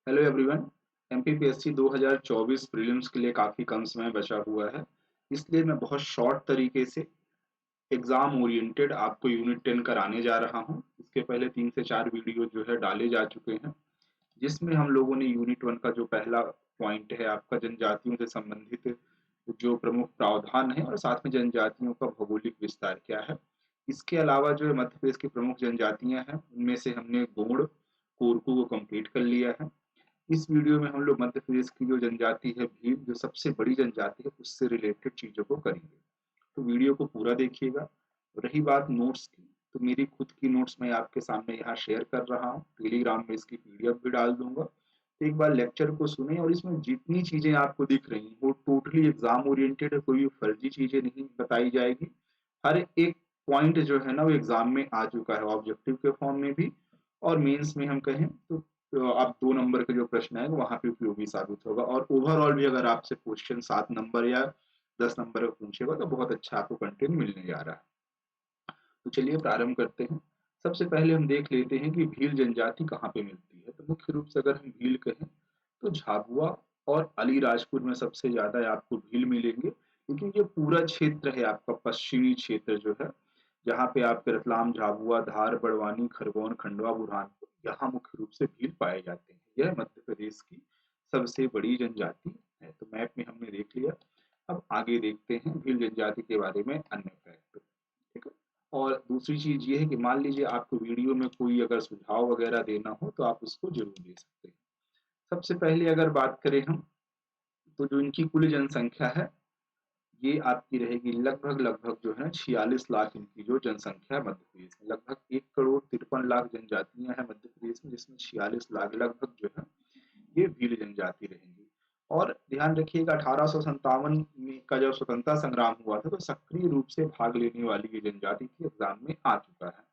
Hello everyone. MPPSC 2024 prelims के लिए काफ़ी कम समय बचा हुआ है, इसलिए मैं बहुत शॉर्ट तरीके से एग्ज़ाम ओरिएंटेड आपको यूनिट 10 कराने जा रहा हूं। इसके पहले 3 से 4 वीडियो जो है डाले जा चुके हैं, जिसमें हम लोगों ने यूनिट 1 का जो पहला पॉइंट है आपका जनजातियों से संबंधित जो प्रमुख प्रावधान है और साथ में जनजातियों का भौगोलिक विस्तार क्या है। इसके अलावा जो है मध्य प्रदेश की प्रमुख जनजातियां हैं, उनमें से हमने गोंड, कोरकू को कंप्लीट कर लिया है। इस वीडियो में हम लोग मध्य प्रदेश की जो जनजाति है भील, जो सबसे बड़ी जनजाति है, उससे रिलेटेड चीजों को करेंगे। तो वीडियो को पूरा देखिएगा। रही बात नोट्स की, तो मेरी खुद की नोट्स मैं आपके सामने यहाँ शेयर कर रहा हूँ, टेलीग्राम में इसकी पीडीएफ भी डाल दूंगा। तो एक बार लेक्चर को सुने और इसमें जितनी चीजें आपको दिख रही हैं वो टोटली एग्जाम ओरिएंटेड है, कोई फर्जी चीजें नहीं बताई जाएगी। हर एक पॉइंट जो है ना वो एग्जाम में आ चुका है, ऑब्जेक्टिव के फॉर्म में भी और मेंस में हम कहें तो आप 2 नंबर के जो प्रश्न है वहां पे उपयोगी साबित होगा। और ओवरऑल भी अगर आपसे क्वेश्चन 7 नंबर या 10 नंबर का पूछेगा तो बहुत अच्छा आपको कंटेंट मिलने जा रहा है। तो चलिए प्रारंभ करते हैं। सबसे पहले हम देख लेते हैं कि भील जनजाति कहाँ पे मिलती है। तो मुख्य रूप से अगर हम भील कहें तो झाबुआ और अलीराजपुर में सबसे ज्यादा आपको भील मिलेंगे, लेकिन ये पूरा क्षेत्र है आपका पश्चिमी क्षेत्र जो है, जहाँ पे आपके रतलाम, झाबुआ, धार, बड़वानी, खरगोन, खंडवा, बुरहानपुर, यहाँ मुख्य रूप से भील पाए जाते हैं। यह मध्य प्रदेश की सबसे बड़ी जनजाति है। तो मैप में हमने देख लिया। अब आगे देखते हैं भील जनजाति के बारे में अन्य फैक्ट। ठीक है। और दूसरी चीज ये है कि मान लीजिए आपको वीडियो में कोई अगर सुझाव वगैरह देना हो तो आप उसको जरूर दे सकते हैं। सबसे पहले अगर बात करें हम, तो जो इनकी कुल जनसंख्या है ये आपकी रहेगी लगभग लगभग जो है 46 लाख। इनकी जो जनसंख्या है मध्य प्रदेश में लगभग 1 करोड़ 53 लाख जनजातियां हैं मध्य प्रदेश में, जिसमें 46 लाख लगभग जो है ये भील जनजाति रहेंगी। और ध्यान रखिएगा 1857 में का जब स्वतंत्रता संग्राम हुआ था तो सक्रिय रूप से भाग लेने वाली ये जनजाति थी, एग्जाम में आ चुका है।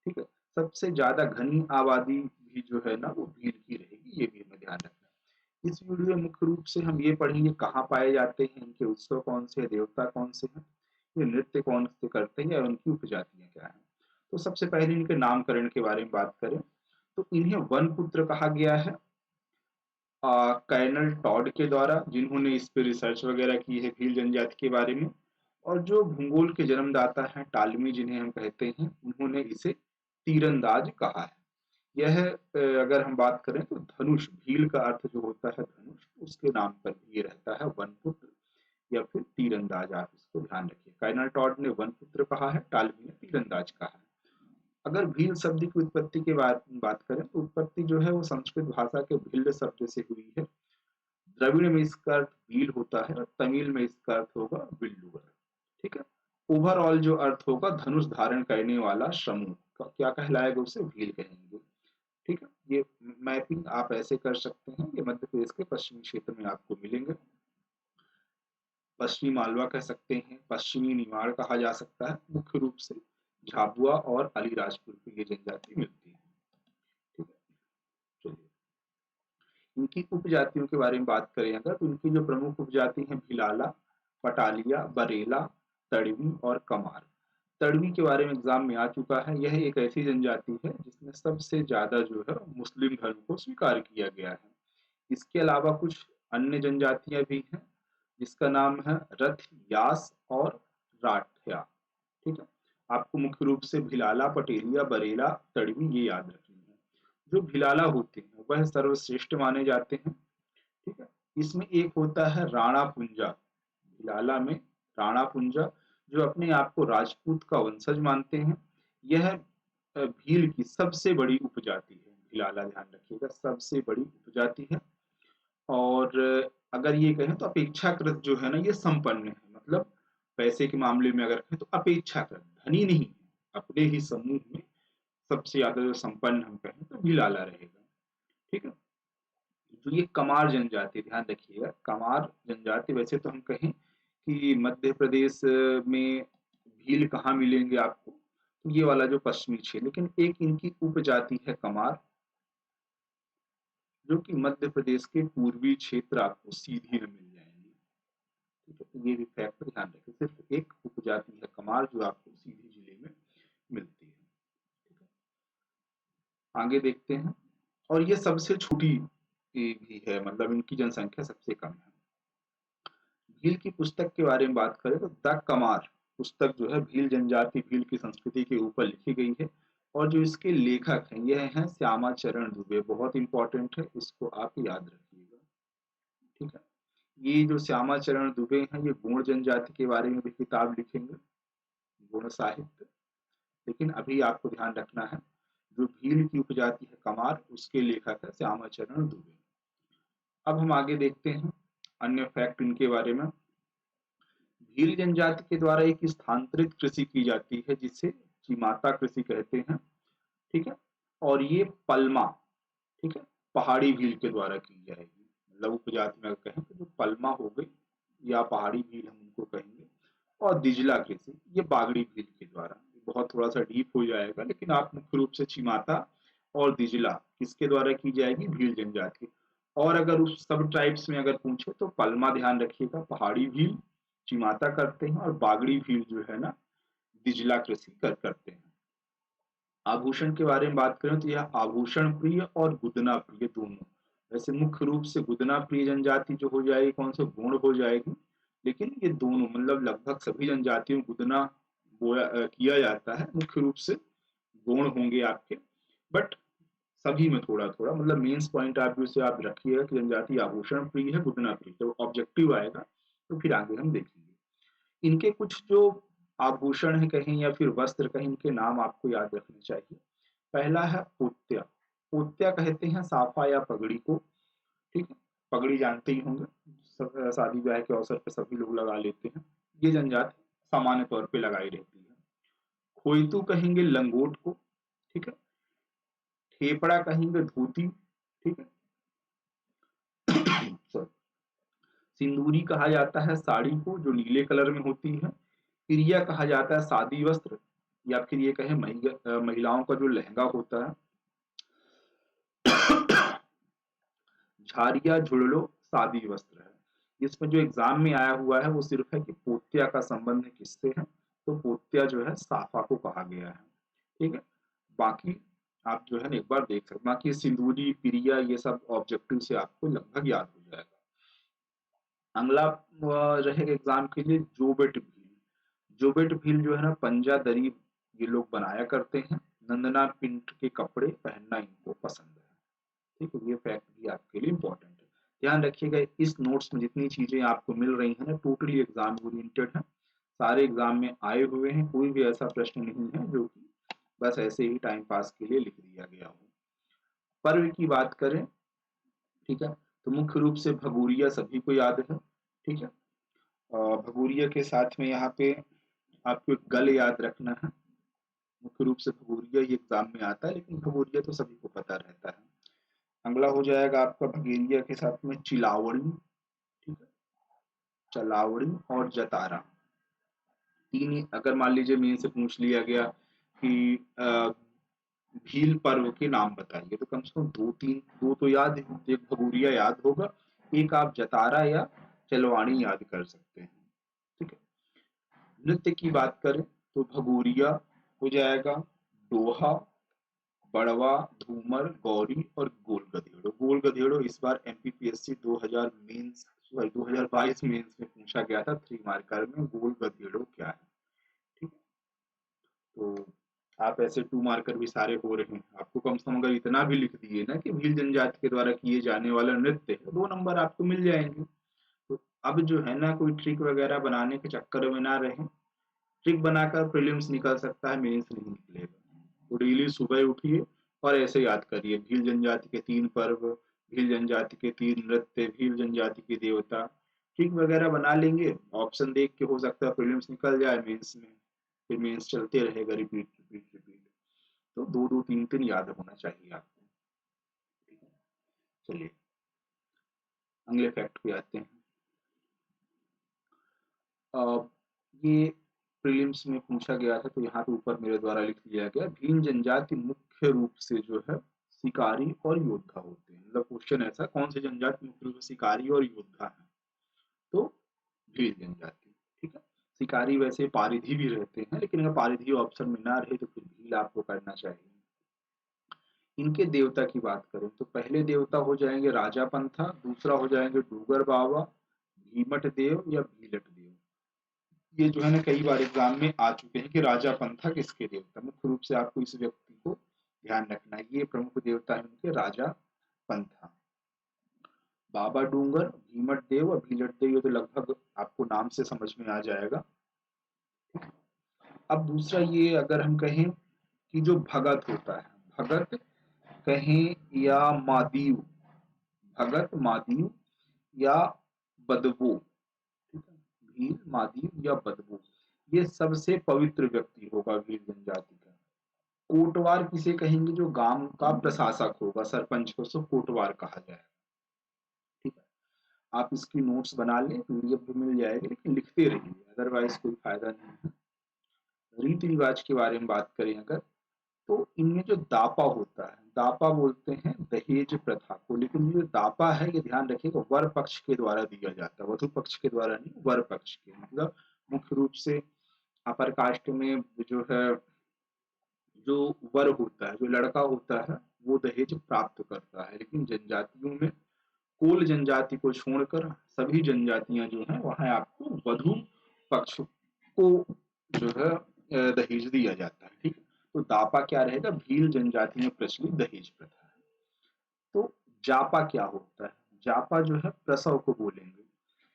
ठीक है। सबसे ज्यादा घनी आबादी भी जो है ना वो भील की रहेगी, ये भी हमें ध्यान रखना है। इस वीडियो में मुख्य रूप से हम ये पढ़ेंगे कहाँ पाए जाते हैं, इनके उत्सव कौन से हैं, देवता कौन से हैं, ये नृत्य कौन से करते हैं और उनकी उपजातियां क्या हैं। तो सबसे पहले इनके नामकरण के बारे में बात करें तो इन्हें वन पुत्र कहा गया है कर्नल टॉड के द्वारा, जिन्होंने इस पे रिसर्च वगैरह की है भील जनजाति के बारे में। और जो भूगोल के जन्मदाता हैं टालमी, जिन्हें हम कहते हैं, उन्होंने इसे तीरंदाज कहा है। यह अगर हम बात करें तो धनुष, भील का अर्थ जो होता है धनुष, उसके नाम पर भी ये रहता है वनपुत्र या फिर तीरंदाज। आप इसको ध्यान रखिए, कर्नल टॉड ने वनपुत्र कहा है, टालमी ने तीरंदाज कहा है। अगर भील शब्द की उत्पत्ति के बात करें तो उत्पत्ति जो है वो संस्कृत भाषा के भिल्ल शब्द से हुई है। द्रविड़ में इसका अर्थ भील होता है और तमिल में इसका अर्थ होगा विल्लुवर। ठीक है। ओवरऑल जो अर्थ होगा धनुष धारण करने वाला समूह का क्या कहलाएगा, उसे भील कहेंगे। ठीक है। ये मैपिंग आप ऐसे कर सकते हैं, ये मध्य प्रदेश के पश्चिमी क्षेत्र में आपको मिलेंगे। पश्चिमी मालवा कह सकते हैं, पश्चिमी निमाड़ कहा जा सकता है। मुख्य रूप से झाबुआ और अलीराजपुर की ये जनजाति मिलती है। ठीक है। चलिए इनकी उपजातियों के बारे में बात करें अगर, तो इनकी जो प्रमुख उपजाति है भिलाला, पटालिया, बरेला, तड़वी और कमार। तड़वी के बारे में एग्जाम में आ चुका है। यह एक ऐसी जनजाति है जिसमें सबसे ज्यादा जो है मुस्लिम धर्म को स्वीकार किया गया है। इसके अलावा कुछ अन्य जनजातियां भी हैं, जिसका नाम है रथ, यास और राठिया। ठीक है। आपको मुख्य रूप से भिलाला, पटेलिया, बरेला, तड़वी ये याद रखनी है। जो भिलाला होते हैं वह सर्वश्रेष्ठ माने जाते हैं। ठीक है। इसमें एक होता है राणा पुंजा, भिलाला में राणा पुंजा, जो अपने आप को राजपूत का वंशज मानते हैं। यह भील की सबसे बड़ी उपजाति है। भिलाला ध्यान रखिएगा सबसे बड़ी उपजाति है। और अगर ये कहें तो अपेक्षाकृत जो है ना ये संपन्न है, मतलब पैसे के मामले में अगर कहें तो अपेक्षाकृत धनी नहीं है, अपने ही समूह में सबसे ज्यादा जो संपन्न हम कहें तो भिलाला रहेगा। ठीक है। जो ये कमार जनजाति, ध्यान रखिएगा कमार जनजाति, वैसे तो हम कहें कि मध्य प्रदेश में भील कहाँ मिलेंगे आपको, तो ये वाला जो पश्चिमी क्षेत्र, लेकिन एक इनकी उपजाति है कमार, जो कि मध्य प्रदेश के पूर्वी क्षेत्र आपको सीधी में मिल जाएंगी। ठीक है। तो ये भी फैक्ट ध्यान रखें, सिर्फ एक उपजाति है कमार जो आपको सीधी जिले में मिलती है। ठीक है। आगे देखते हैं। और ये सबसे छोटी की भी है, मतलब इनकी जनसंख्या सबसे कम है। भील की पुस्तक के बारे में बात करें तो द कमार पुस्तक जो है भील जनजाति भील की संस्कृति के ऊपर लिखी गई है, और जो इसके लेखक हैं यह हैं श्यामा चरण दुबे। बहुत इंपॉर्टेंट है, इसको आप याद रखिएगा। ठीक है, ये जो श्यामा चरण दुबे हैं ये गोंड जनजाति के बारे में भी किताब लिखेंगे, गोंड साहित्य। लेकिन अभी आपको ध्यान रखना है, जो भील की उपजाति है कमार, उसके लेखक है श्यामा चरण दुबे। अब हम आगे देखते हैं अन्य फैक्ट इनके बारे में। भील जनजाति के द्वारा एक स्थानांतरित कृषि की जाती है जिसे चिमाता कृषि कहते हैं। ठीक है, और ये पलमा, ठीक है, पहाड़ी भील के द्वारा की जाएगी। मतलब उपजाति में अगर कहें तो जो पलमा हो गई या पहाड़ी भील हम उनको कहेंगे, और दिजला कृषि ये बागड़ी भील के द्वारा। बहुत थोड़ा सा डीप हो जाएगा, लेकिन आप मुख्य रूप से चिमाता और दिजला किसके द्वारा की जाएगी, भील जनजाति। और अगर उस सब ट्राइब्स में अगर पूछे तो पलमा ध्यान रखिएगा, पहाड़ी भील चिमाता करते हैं, और बागड़ी भील जो है ना दिजला कृषि करते हैं। आभूषण के बारे में बात करें तो यह आभूषण प्रिय और गुदना प्रिय दोनों। वैसे मुख्य रूप से गुदना प्रिय जनजाति जो हो जाएगी कौन से गुण हो जाएगी, लेकिन ये दोनों मतलब लगभग सभी जनजातियों गुदना किया जाता है। मुख्य रूप से गुण होंगे आपके, बट सभी में थोड़ा थोड़ा, मतलब मेंस पॉइंट ऑफ व्यू से आप रखिएगा कि जनजाति आभूषण प्रिय है गुदना प्रिय। तो ऑब्जेक्टिव आएगा तो फिर आगे हम देखेंगे। इनके कुछ जो आभूषण है कहें या फिर वस्त्र कहें, इनके नाम आपको याद रखने चाहिए। पहला है पोत्या। पोत्या कहते हैं साफा या पगड़ी को। ठीक है, पगड़ी जानते ही होंगे, शादी ब्याह के अवसर पर सभी लोग लगा लेते हैं। ये जनजाति सामान्य तौर पे लगाई रहती है। खोइतू कहेंगे लंगोट को। ठीक है, ठेपड़ा कहेंगे धोती। ठीक है, सॉरी, सिंदूरी कहा जाता है साड़ी को जो नीले कलर में होती है। पिरिया कहा जाता है सादी वस्त्र, या फिर ये कहें महिलाओं का जो लहंगा होता है। झारिया झुड़लो सादी वस्त्र है। इसमें जो एग्जाम में आया हुआ है वो सिर्फ है कि पोत्या का संबंध किससे है, तो पोत्या जो है साफा को कहा गया है। ठीक है, बाकी आप जो है ना एक बार देख सकते, बाकी सिंदूरी पिरिया ये सब ऑब्जेक्टिव से आपको लगभग याद हो जाएगा। अगला रहेगा एग्जाम के लिए जोबेट भील। जोबेट भील जो है ना पंजा दरी ये लोग बनाया करते हैं। नंदना प्रिंट के कपड़े पहनना इनको पसंद है। ठीक है, ये फैक्ट भी आपके लिए इंपॉर्टेंट है। ध्यान रखिएगा इस नोट्स में जितनी चीजें आपको मिल रही हैं ना टोटली एग्जाम ओरिएंटेड है, सारे एग्जाम में आए हुए हैं। कोई भी ऐसा प्रश्न नहीं है जो कि बस ऐसे ही टाइम पास के लिए लिख दिया गया हो। पर्व की बात करें, ठीक है, तो मुख्य रूप से भगोरिया सभी को याद है। ठीक है, भगोरिया के साथ में यहाँ पे आपको एक गल याद रखना है। मुख्य रूप से भगोरिया ही एग्जाम में आता है, लेकिन भगोरिया तो सभी को पता रहता है। अगला हो जाएगा आपका भगेरिया के साथ में चिलावड़ी। ठीक है, चलावड़ी और जतारा। तीन अगर मान लीजिए मेन से पूछ लिया गया कि भील पर्व के नाम बताइए, तो कम से कम दो तो याद है। एक भगोरिया याद होगा, एक आप जतारा या चलवाणी याद कर सकते हैं। ठीक है, नृत्य की बात करें तो भगोरिया हो जाएगा, डोहा, बड़वा, धूमर, गौरी और गोल गधेड़ो। गोल गधेड़ो इस बार एमपीपीएससी 2000 मेंस सॉरी 2022 मेंस में पूछा गया था 3 मार्कर में, गोल गधेड़ो क्या है। ठीक, तो आप ऐसे 2 मार्कर भी सारे हो रहे हैं। आपको कम से कम अगर इतना भी लिख दिए ना कि भील जनजाति के द्वारा किए जाने वाला नृत्य है, 2 नंबर आपको मिल जाएंगे। तो अब जो है ना कोई ट्रिक वगैरह बनाने के चक्कर में ना रहे। ट्रिक बनाकर प्रीलिम्स निकल सकता है, मेंस नहीं निकलेगा। तो डेली सुबह उठिए और ऐसे याद करिए भील जनजाति के 3 पर्व, भील जनजाति के 3 नृत्य, भील जनजाति के देवता। ट्रिक वगैरह बना लेंगे, ऑप्शन देख के हो सकता है प्रीलिम्स निकल जाए, मेंस में फिर मेंस चलते रहेगा, रिपीट रिपीट रिपीट। तो 2 2 3 3 याद होना चाहिए आपको। ठीक है, चलिए अगले फैक्ट पे आते हैं। ये प्रीलिम्स में पूछा गया था, तो यहाँ पे ऊपर मेरे द्वारा लिख दिया गया, भील जनजाति मुख्य रूप से जो है शिकारी और योद्धा होते हैं। मतलब क्वेश्चन ऐसा, कौन से जनजाति मुख्य रूप से शिकारी और योद्धा है, तो भील जनजाति। ठीक है, शिकारी वैसे पारिधी भी रहते हैं, लेकिन अगर पारिधी ऑप्शन में ना रहे तो फिर भील आपको करना चाहिए। इनके देवता की बात करें तो पहले देवता हो जाएंगे राजा पंथा, दूसरा हो जाएंगे डूगर बाबा, भीमट देव या भीलट देव। ये जो है ना कई बार एग्जाम में आ चुके हैं कि राजा पंथा किसके देवता। मुख्य रूप से आपको इस व्यक्ति को ध्यान रखना है, ये प्रमुख देवता है उनके राजा पंथा। बाबा डूंगर, भीमट देव और भीलट देव, ये तो लगभग आपको नाम से समझ में आ जाएगा। अब दूसरा ये अगर हम कहें कि जो भगत होता है, भगत कहें या मादीव, भगत मादीव या बदबू, ठीक है, भील मादीव या बदबू, ये सबसे पवित्र व्यक्ति होगा भील जनजाति का। कोटवार किसे कहेंगे, जो गांव का प्रशासक होगा, सरपंच को उसको कोटवार कहा जाए। ठीक है, आप इसकी नोट्स बना लें, पीडीएफ भी मिल जाएगी, लेकिन लिखते रहिए, अदरवाइज कोई फायदा नहीं है। रीति रिवाज के बारे में बात करें अगर, तो इनमें जो दापा होता है, दापा बोलते हैं दहेज प्रथा को, लेकिन ये दापा है ये ध्यान रखिएगा वर पक्ष के द्वारा दिया जाता है, वधु पक्ष के द्वारा नहीं, वर पक्ष के, मतलब मुख्य रूप से अपर कास्ट में जो है, जो वर होता है, जो लड़का होता है, वो दहेज प्राप्त करता है। लेकिन जनजातियों में कोल जनजाति को छोड़कर सभी जनजातियां जो है वहां आपको वधु पक्ष को जो है दहेज दिया जाता है। ठीक है, तो दापा क्या रहेगा, भील जनजाति में प्रचलित दहेज प्रथा है। तो जापा क्या होता है, जापा जो है प्रसव को बोलेंगे,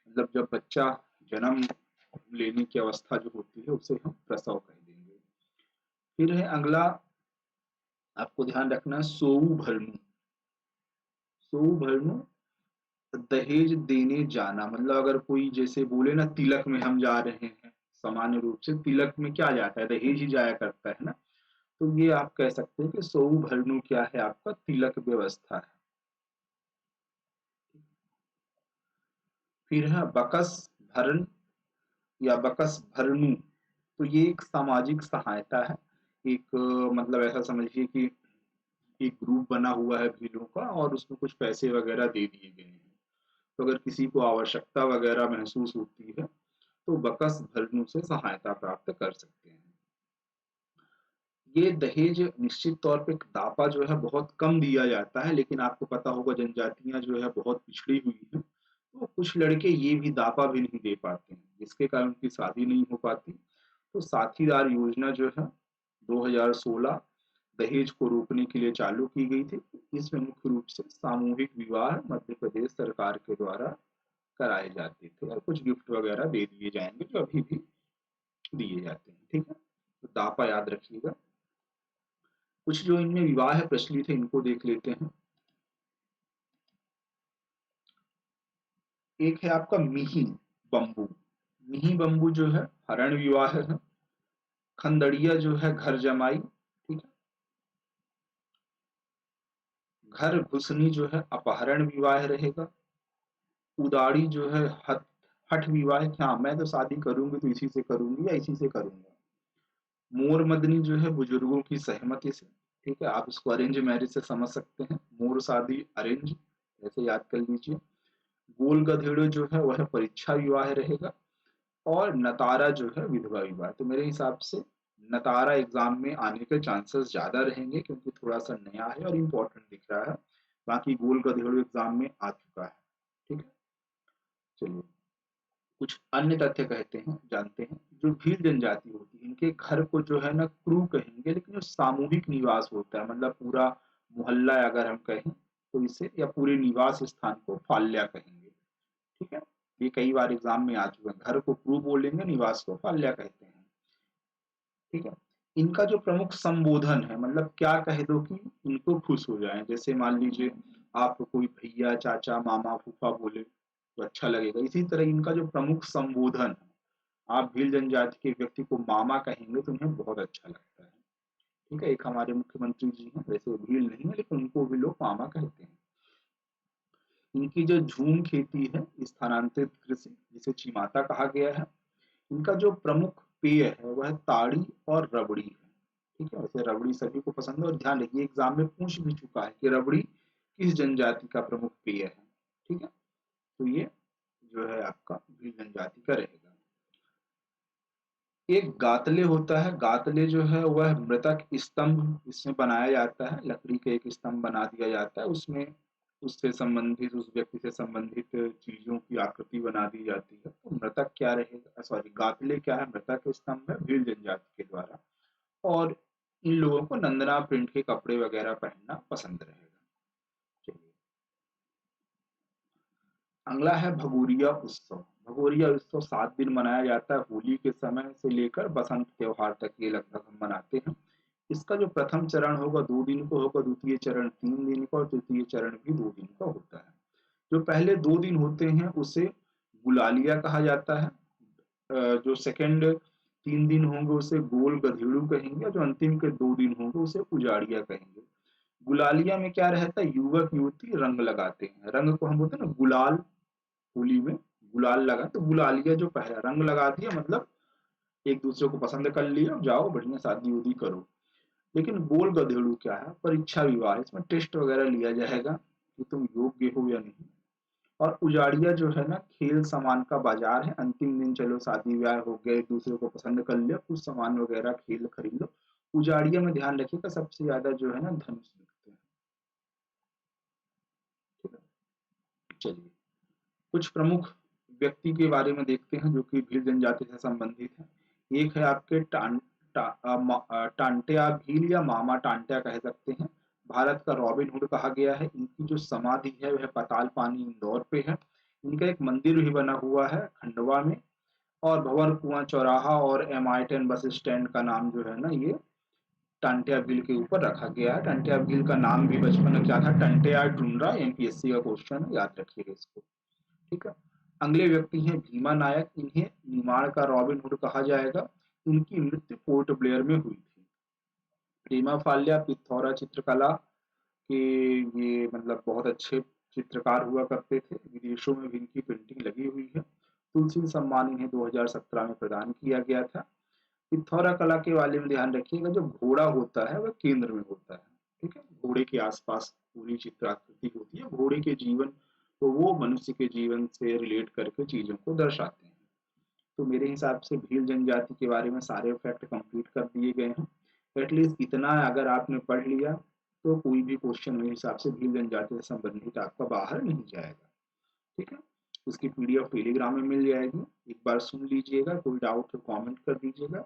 मतलब जब बच्चा जन्म लेने की अवस्था जो होती है उसे हम प्रसव कह देंगे। फिर है अगला, आपको ध्यान रखना है सोऊ भरनू। सोऊ भरनू दहेज देने जाना, मतलब अगर कोई जैसे बोले ना तिलक में हम जा रहे हैं, सामान्य रूप से तिलक में क्या जाता है, दहेज ही जाया करता है ना, तो ये आप कह सकते हैं कि सोऊ भरनू क्या है, आपका तिलक व्यवस्था है। फिर है बकस भरण या बकस भरनू, तो ये एक सामाजिक सहायता है, एक मतलब ऐसा समझिए कि एक ग्रुप बना हुआ है भीलों का और उसमें कुछ पैसे वगैरह दे दिए गए हैं, तो अगर किसी को आवश्यकता वगैरह महसूस होती है तो बकस भरनू से सहायता प्राप्त कर सकते हैं। ये दहेज निश्चित तौर पे दापा जो है बहुत कम दिया जाता है, लेकिन आपको पता होगा जनजातियां जो है बहुत पिछड़ी हुई है, तो कुछ लड़के ये भी दापा भी नहीं दे पाते हैं, जिसके कारण उनकी शादी नहीं हो पाती। तो साथीदार योजना जो है 2016 दहेज को रोकने के लिए चालू की गई थी। इसमें मुख्य रूप से सामूहिक विवाह मध्य प्रदेश सरकार के द्वारा कराए जाते थे और कुछ गिफ्ट वगैरह दे दिए जाएंगे जो अभी भी दिए जाते हैं। ठीक है, तो दापा याद रखिएगा। कुछ जो इनमें विवाह प्रचलित है इनको देख लेते हैं। एक है आपका मिही बम्बू, मिही बम्बू जो है हरण विवाह है। खंदड़िया जो है घर जमाई, ठीक है। घर घुसनी जो है अपहरण विवाह रहेगा। उदाड़ी जो है हठ हठ विवाह, हाँ मैं तो शादी करूंगी तो इसी से करूंगी या इसी से करूंगा। मोर मदनी जो है बुजुर्गों की सहमति से, ठीक है, आप इसको अरेंज मैरिज से समझ सकते हैं, मोर शादी अरेंज, ऐसे याद कर लीजिए। गोल गधेड़ो जो है वह परीक्षा विवाह रहेगा। और नतारा जो है विधवा विवाह। तो मेरे हिसाब से नतारा एग्जाम में आने के चांसेस ज्यादा रहेंगे क्योंकि थोड़ा सा नया है और इम्पोर्टेंट दिख रहा है। बाकी गोल गधेड़ो एग्जाम में आ चुका है। ठीक है, चलिए कुछ अन्य तथ्य कहते हैं, जानते हैं। जो भील जनजाति होती है इनके घर को जो है ना क्रू कहेंगे, लेकिन जो सामूहिक निवास होता है, मतलब पूरा मोहल्ला अगर हम कहें तो इसे, या पूरे निवास स्थान को फाल्या कहेंगे। ठीक है, ये कई बार एग्जाम में आ चुका है, घर को क्रू बोलेंगे, निवास को फाल्या कहते हैं। ठीक है, इनका जो प्रमुख संबोधन है, मतलब क्या कह दो कि इनको खुश हो जाए, जैसे मान लीजिए आप कोई भैया चाचा मामा फूफा बोले तो अच्छा लगेगा, इसी तरह इनका जो प्रमुख संबोधन है, आप भील जनजाति के व्यक्ति को मामा कहेंगे तो उन्हें बहुत अच्छा लगता है। ठीक है, एक हमारे मुख्यमंत्री जी हैं, वैसे भील नहीं है लेकिन उनको भी लोग मामा कहते हैं। इनकी जो झूम खेती है, स्थानांतरित कृषि जिसे चिमाता कहा गया है। इनका जो प्रमुख पेय है वह ताड़ी और रबड़ी है। ठीक है, वैसे रबड़ी सभी को पसंद है और ध्यान रखिए एग्जाम में पूछ भी चुका है कि रबड़ी किस जनजाति का प्रमुख पेय है। ठीक है, तो ये जो है आपका भील जनजाति का रहेगा। एक गातले होता है, गातले जो है वह मृतक स्तंभ इसमें बनाया जाता है, लकड़ी का एक स्तंभ बना दिया जाता है, उसमें उससे संबंधित, उस व्यक्ति से संबंधित चीजों की आकृति बना दी जाती है। तो मृतक क्या रहेगा, सॉरी गातले क्या है, मृतक स्तंभ है भील जनजाति के द्वारा। और इन लोगों को नंदना प्रिंट के कपड़े वगैरह पहनना पसंद रहेगा। चलिए, अगला है भगोरिया उत्सव। भगोरिया उत्सव 7 दिन मनाया जाता है, होली के समय से लेकर बसंत त्योहार तक ये लगभग हम मनाते हैं। इसका जो प्रथम चरण होगा 2 दिन को होगा, द्वितीय चरण 3 दिन का और तृतीय चरण भी 2 दिन का होता है। जो पहले 2 दिन होते हैं उसे गुलालिया कहा जाता है। जो सेकंड 3 दिन होंगे उसे गोल गधेड़ू कहेंगे, और जो अंतिम के 2 दिन होंगे उसे उजाड़िया कहेंगे। गुलालिया में क्या रहता है, युवक युवती रंग लगाते हैं, रंग को हम बोलते हैं ना गुलाल, होली में गुलाल लगा, तो गुलालिया जो पहला रंग लगा दिया मतलब एक दूसरे को पसंद कर लिया, जाओ बढ़िया शादी उदी करो। लेकिन गोल गधेड़ू क्या है, परीक्षा विवाह, इसमें टेस्ट वगैरह लिया जाएगा कि तुम योग्य हो या नहीं। और उजाड़िया जो है ना, खेल सामान का बाजार है, अंतिम दिन चलो शादी ब्याह हो गया, एक दूसरे को पसंद कर लिया, कुछ सामान वगैरह खेल खरीद लो। उजाड़िया में ध्यान रखिएगा सबसे ज्यादा जो है ना धनुष बिकते हैं। ठीक है, चलिए कुछ प्रमुख व्यक्ति के बारे में देखते हैं जो कि भील जनजाति से संबंधित है। एक है आपके टांट्या भील या मामा टांट्या कह सकते हैं। भारत का रॉबिन हुड कहा गया है। इनकी जो समाधि है वह पाताल पानी इंदौर पे है। इनका एक मंदिर भी बना हुआ है खंडवा में। और भंवर कुआं चौराहा और MI10 बस स्टैंड का नाम जो है ना ये टांट्या भील के ऊपर रखा गया है। टांट्या भील का नाम भी बचपन में क्या था, टंट्या डुंडरा, MPSC का क्वेश्चन है, याद रखिएगा इसको। ठीक है, अगले व्यक्ति हैं भीमा नायक। इन्हें निमाड़ का रॉबिन हुड कहा जाएगा। इनकी मृत्यु पोर्ट ब्लेयर में हुई थी। प्रेमा फाल्या पिथौरा चित्रकला के ये मतलब बहुत अच्छे चित्रकार हुआ करते थे, विदेशों में भी इनकी पेंटिंग लगी हुई है। तुलसी सम्मान इन्हें 2017 में प्रदान किया गया था। पिथौरा कला के बारे में ध्यान रखिएगा, जो घोड़ा होता है वह केंद्र में होता है। ठीक है, घोड़े के आसपास पूरी चित्राकृति होती है, घोड़े के जीवन तो वो मनुष्य के जीवन से रिलेट करके चीजों को दर्शाते हैं। तो मेरे हिसाब से भील जनजाति के बारे में सारे फैक्ट कंप्लीट कर दिए गए हैं। एटलीस्ट इतना अगर आपने पढ़ लिया तो कोई भी क्वेश्चन मेरे हिसाब से भील जनजाति से संबंधित आपका बाहर नहीं जाएगा। ठीक है, उसकी PDF टेलीग्राम में मिल जाएगी, एक बार सुन लीजिएगा, कोई डाउट तो कमेंट कर दीजिएगा।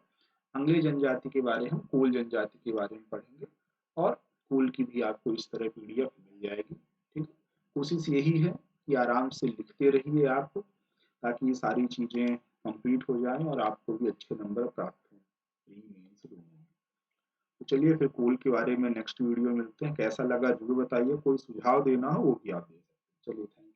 अंग्रेज जनजाति के बारे हम कोल जनजाति के बारे में पढ़ेंगे, और कोल की भी आपको इस तरह PDF मिल जाएगी। ठीक है, कोशिश यही है कि आराम से लिखते रहिए आप, ताकि ये सारी चीज़ें कंप्लीट हो जाएं और आपको भी अच्छे नंबर प्राप्त हों प्री मेंस दोनों में। तो चलिए फिर कोल के बारे में नेक्स्ट वीडियो में मिलते हैं। कैसा लगा जरूर बताइए, कोई सुझाव देना हो वो भी आप दे सकते हैं। चलिए, थैंक